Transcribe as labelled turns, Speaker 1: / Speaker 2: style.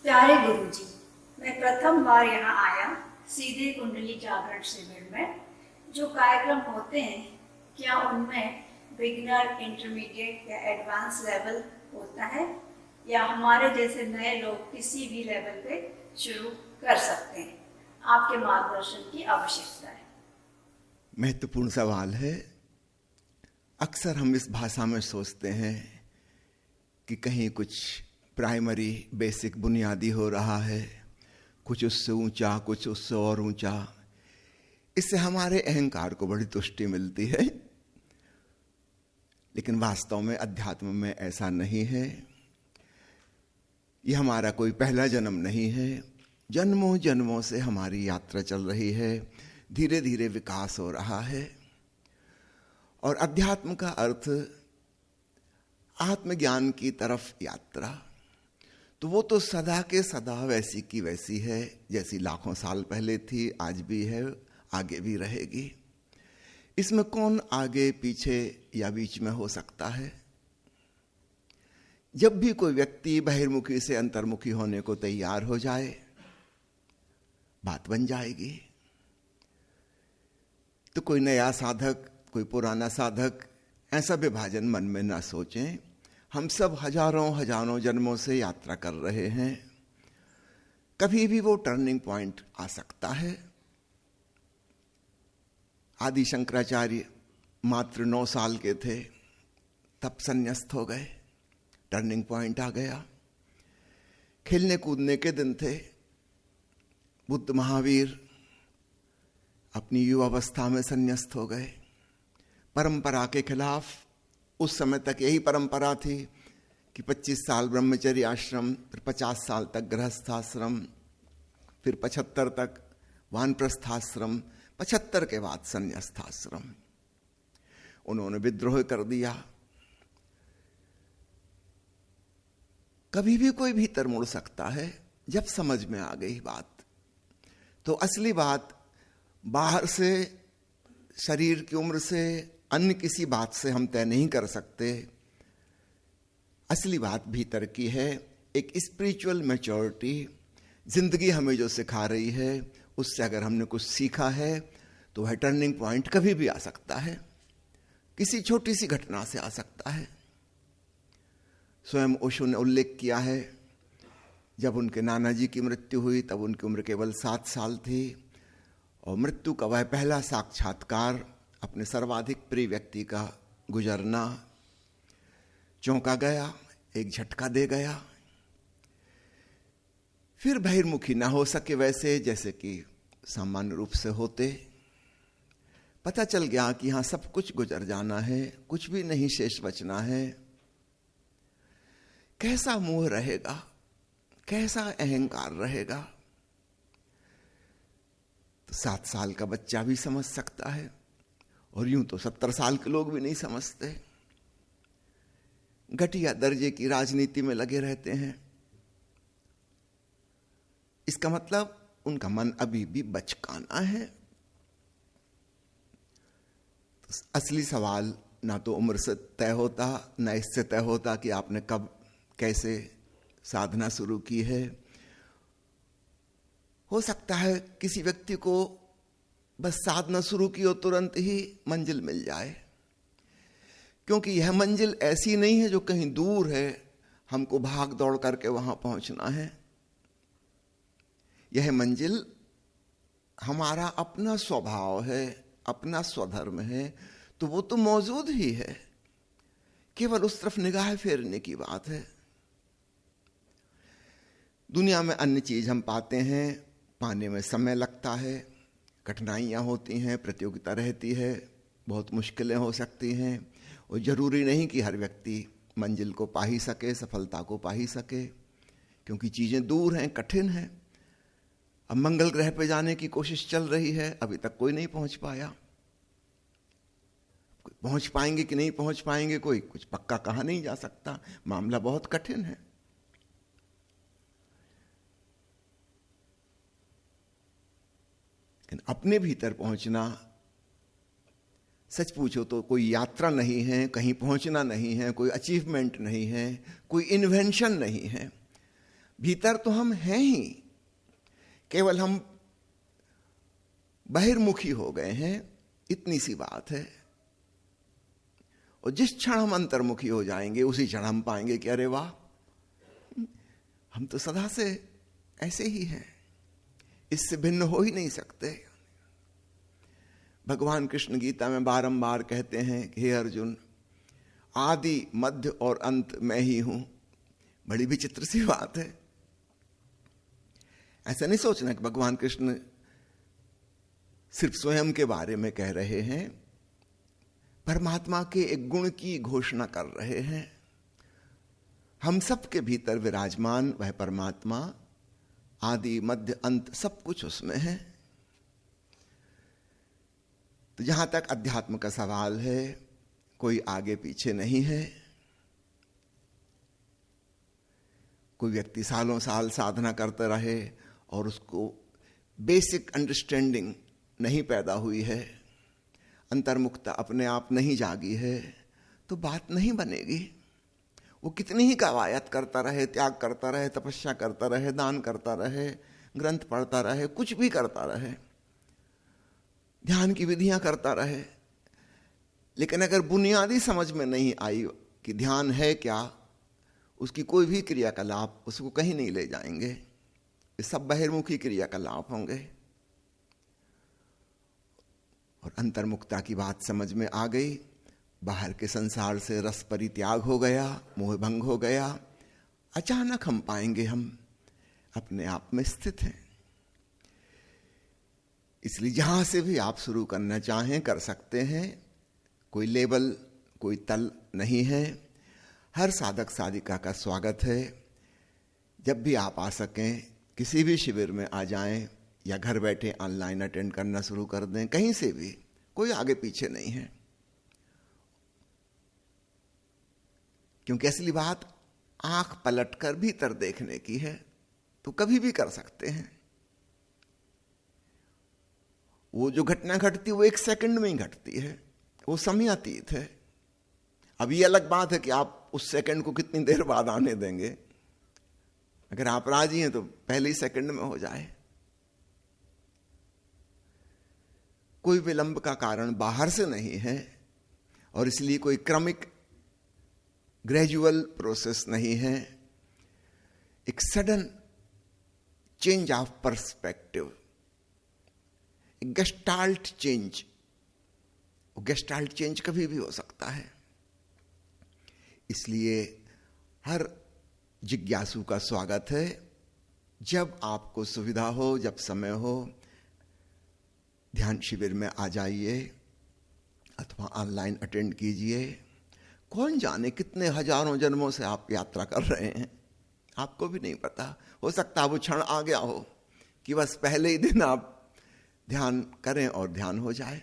Speaker 1: प्यारे गुरुजी, मैं प्रथम बार यहाँ आया सीधे कुंडली जागरण शिविर में। जो कार्यक्रम होते हैं क्या उनमें बिगिनर, इंटरमीडिएट या एडवांस लेवल होता है, या हमारे जैसे नए लोग किसी भी लेवल पे शुरू कर सकते हैं? आपके मार्गदर्शन की आवश्यकता है।
Speaker 2: महत्वपूर्ण सवाल है। अक्सर हम इस भाषा में सोचते हैं कि कहीं कुछ प्राइमरी बेसिक बुनियादी हो रहा है, कुछ उससे ऊंचा, कुछ उससे और ऊंचा। इससे हमारे अहंकार को बड़ी तुष्टि मिलती है, लेकिन वास्तव में अध्यात्म में ऐसा नहीं है। यह हमारा कोई पहला जन्म नहीं है। जन्मों जन्मों से हमारी यात्रा चल रही है, धीरे धीरे विकास हो रहा है। और अध्यात्म का अर्थ आत्मज्ञान की तरफ यात्रा, तो वो तो सदा के सदा वैसी की वैसी है, जैसी लाखों साल पहले थी, आज भी है, आगे भी रहेगी। इसमें कौन आगे पीछे या बीच में हो सकता है? जब भी कोई व्यक्ति बहिर्मुखी से अंतर्मुखी होने को तैयार हो जाए, बात बन जाएगी। तो कोई नया साधक, कोई पुराना साधक, ऐसा विभाजन मन में ना सोचें। हम सब हजारों हजारों जन्मों से यात्रा कर रहे हैं। कभी भी वो टर्निंग पॉइंट आ सकता है। आदि शंकराचार्य मात्र 9 साल के थे, तब संन्यास्त हो गए, टर्निंग पॉइंट आ गया। खेलने कूदने के दिन थे। बुद्ध महावीर अपनी युवावस्था में संन्यास्त हो गए। परंपरा के खिलाफ, उस समय तक यही परंपरा थी कि 25 साल ब्रह्मचर्य आश्रम, फिर 50 साल तक गृहस्थाश्रम, फिर 75 तक वानप्रस्थाश्रम, 75 के बाद संन्यास्थाश्रम। उन्होंने विद्रोह कर दिया। कभी भी कोई भीतर मुड़ सकता है जब समझ में आ गई बात। तो असली बात बाहर से, शरीर की उम्र से, अन्य किसी बात से हम तय नहीं कर सकते। असली बात भीतर की है। एक स्पिरिचुअल मैच्योरिटी, जिंदगी हमें जो सिखा रही है, उससे अगर हमने कुछ सीखा है तो वह टर्निंग पॉइंट कभी भी आ सकता है, किसी छोटी सी घटना से आ सकता है। स्वयं ओशो ने उल्लेख किया है, जब उनके नाना जी की मृत्यु हुई तब उनकी उम्र केवल 7 साल थी, और मृत्यु का वह पहला साक्षात्कार, अपने सर्वाधिक प्रिय व्यक्ति का गुजरना, चौंका गया, एक झटका दे गया। फिर बहिर्मुखी ना हो सके वैसे जैसे कि सामान्य रूप से होते। पता चल गया कि यहां सब कुछ गुजर जाना है, कुछ भी नहीं शेष बचना है। कैसा मोह रहेगा, कैसा अहंकार रहेगा, तो 7 साल का बच्चा भी समझ सकता है, और यूं तो 70 साल के लोग भी नहीं समझते। घटिया दर्जे की राजनीति में लगे रहते हैं। इसका मतलब उनका मन अभी भी बचकाना है। तो असली सवाल ना तो उम्र से तय होता, ना इससे तय होता कि आपने कब कैसे साधना शुरू की है। हो सकता है किसी व्यक्ति को बस साधना शुरू की हो तुरंत ही मंजिल मिल जाए, क्योंकि यह मंजिल ऐसी नहीं है जो कहीं दूर है, हमको भाग दौड़ करके वहां पहुंचना है। यह मंजिल हमारा अपना स्वभाव है, अपना स्वधर्म है, तो वो तो मौजूद ही है, केवल उस तरफ निगाह फेरने की बात है। दुनिया में अन्य चीज हम पाते हैं, पाने में समय लगता है, कठिनाइयाँ होती हैं, प्रतियोगिता रहती है, बहुत मुश्किलें हो सकती हैं, और जरूरी नहीं कि हर व्यक्ति मंजिल को पा ही सके, सफलता को पा ही सके, क्योंकि चीजें दूर हैं, कठिन हैं। अब मंगल ग्रह पे जाने की कोशिश चल रही है, अभी तक कोई नहीं पहुंच पाया। पहुंच पाएंगे कि नहीं पहुंच पाएंगे, कोई कुछ पक्का कहा नहीं जा सकता, मामला बहुत कठिन है। अपने भीतर पहुंचना, सच पूछो तो कोई यात्रा नहीं है, कहीं पहुंचना नहीं है, कोई अचीवमेंट नहीं है, कोई इन्वेंशन नहीं है। भीतर तो हम हैं ही, केवल हम बहिर्मुखी हो गए हैं, इतनी सी बात है। और जिस क्षण हम अंतर्मुखी हो जाएंगे उसी क्षण हम पाएंगे कि अरे वाह, हम तो सदा से ऐसे ही हैं, इससे भिन्न हो ही नहीं सकते। भगवान कृष्ण गीता में बारंबार कहते हैं कि हे अर्जुन, आदि मध्य और अंत मैं ही हूं। बड़ी विचित्र सी बात है। ऐसा नहीं सोचना कि भगवान कृष्ण सिर्फ स्वयं के बारे में कह रहे हैं, परमात्मा के एक गुण की घोषणा कर रहे हैं। हम सबके भीतर विराजमान वह परमात्मा, आदि मध्य अंत सब कुछ उसमें है। तो जहां तक अध्यात्म का सवाल है, कोई आगे पीछे नहीं है। कोई व्यक्ति सालों साल साधना करते रहे और उसको बेसिक अंडरस्टैंडिंग नहीं पैदा हुई है, अंतर्मुखता अपने आप नहीं जागी है, तो बात नहीं बनेगी। वो कितनी ही कवायद करता रहे, त्याग करता रहे, तपस्या करता रहे, दान करता रहे, ग्रंथ पढ़ता रहे, कुछ भी करता रहे, ध्यान की विधियां करता रहे, लेकिन अगर बुनियादी समझ में नहीं आई कि ध्यान है क्या, उसकी कोई भी क्रियाकलाप उसको कहीं नहीं ले जाएंगे। ये सब बहिर्मुखी क्रियाकलाप होंगे। और अंतर्मुखता की बात समझ में आ गई, बाहर के संसार से रस परित्याग हो गया, मोह भंग हो गया, अचानक हम पाएंगे हम अपने आप में स्थित हैं। इसलिए जहां से भी आप शुरू करना चाहें कर सकते हैं, कोई लेबल, कोई तल नहीं है। हर साधक साधिका का स्वागत है। जब भी आप आ सकें, किसी भी शिविर में आ जाएं या घर बैठे ऑनलाइन अटेंड करना शुरू कर दें, कहीं से भी, कोई आगे पीछे नहीं है। क्योंकि असली बात आंख पलटकर भीतर देखने की है, तो कभी भी कर सकते हैं। वो जो घटना घटती है वो 1 सेकंड में ही घटती है, वो समयातीत है। अब ये अलग बात है कि आप उस सेकंड को कितनी देर बाद आने देंगे। अगर आप राजी हैं तो पहले ही सेकंड में हो जाए। कोई विलंब का कारण बाहर से नहीं है, और इसलिए कोई क्रमिक ग्रेजुअल प्रोसेस नहीं है। एक सडन चेंज ऑफ पर्सपेक्टिव, एक गेस्टाल्ट चेंज, वो गेस्टाल्ट चेंज कभी भी हो सकता है। इसलिए हर जिज्ञासु का स्वागत है। जब आपको सुविधा हो, जब समय हो, ध्यान शिविर में आ जाइए अथवा ऑनलाइन अटेंड कीजिए। कौन जाने कितने हजारों जन्मों से आप यात्रा कर रहे हैं, आपको भी नहीं पता। हो सकता है वो क्षण आ गया हो कि बस पहले ही दिन आप ध्यान करें और ध्यान हो जाए।